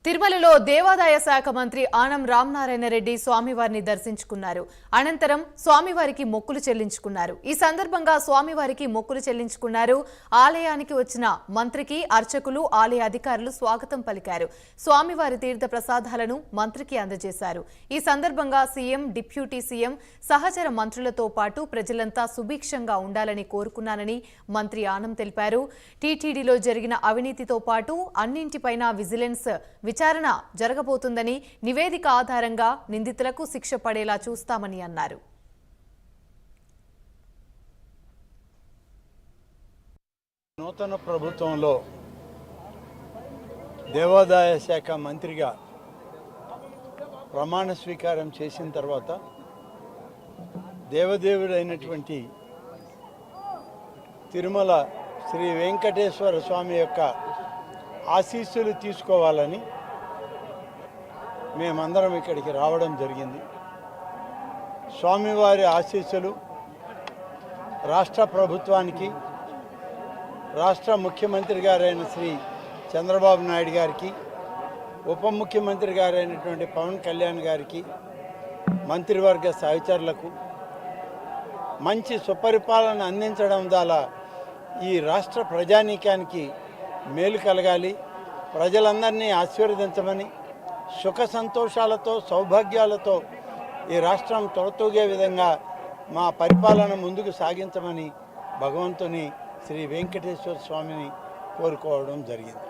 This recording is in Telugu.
తిరుమలలో దేవాదాయ శాఖ మంత్రి ఆనం రామనారాయణ రెడ్డి స్వామివారిని దర్శించుకున్నారు. అనంతరం స్వామివారికి మొక్కులు చెల్లించుకున్నారు. ఈ సందర్భంగా స్వామివారికి మొక్కులు చెల్లించుకున్నారు. ఆలయానికి వచ్చిన మంత్రికి అర్చకులు, ఆలయ అధికారులు స్వాగతం పలికారు. స్వామివారి తీర్థ ప్రసాదాలను మంత్రికి అందజేశారు. ఈ సందర్భంగా సీఎం, డిప్యూటీ సీఎం, సహచర మంత్రులతో పాటు ప్రజలంతా సుభిక్షంగా ఉండాలని కోరుకున్నానని మంత్రి ఆనం తెలిపారు. టీటీడీలో జరిగిన అవినీతితో పాటు అన్నింటిపైన విజిలెన్స్ విచారణ జరగబోతుందని, నివేదిక ఆధారంగా నిందితులకు శిక్ష పడేలా చూస్తామని అన్నారు. నూతన ప్రభుత్వంలో దేవాదాయ శాఖ మంత్రిగా ప్రమాణ స్వీకారం చేసిన తర్వాత దేవదేవుడైనటువంటి తిరుమల శ్రీ వెంకటేశ్వర స్వామి యొక్క ఆశీస్సులు తీసుకోవాలని మేమందరం ఇక్కడికి రావడం జరిగింది. స్వామివారి ఆశీస్సులు రాష్ట్ర ప్రభుత్వానికి, రాష్ట్ర ముఖ్యమంత్రి గారైన శ్రీ చంద్రబాబు నాయుడు గారికి, ఉప ముఖ్యమంత్రి గారైనటువంటి పవన్ కళ్యాణ్ గారికి, మంత్రివర్గ సహచరులకు మంచి సుపరిపాలన అందించడం ద్వారా ఈ రాష్ట్ర ప్రజానీకానికి మేలు కలగాలి, ప్రజలందరినీ ఆశీర్వదించమని, సుఖ సంతోషాలతో, సౌభాగ్యాలతో ఈ రాష్ట్రం తొలతూగే విధంగా మా పరిపాలన ముందుకు సాగించమని భగవంతుని శ్రీ వెంకటేశ్వర స్వామిని కోరుకోవడం జరిగింది.